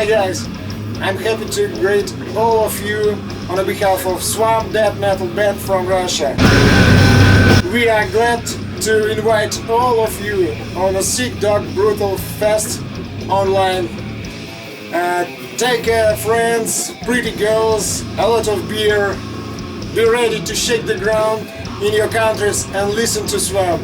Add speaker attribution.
Speaker 1: Hi guys, I'm happy to greet all of you on behalf of Swamp Death Metal Band from Russia. We are glad to invite all of you on a Sick Dog Brutal Fest online. Take friends, pretty girls, a lot of beer. Be ready to shake the ground in your countries and listen to Swamp.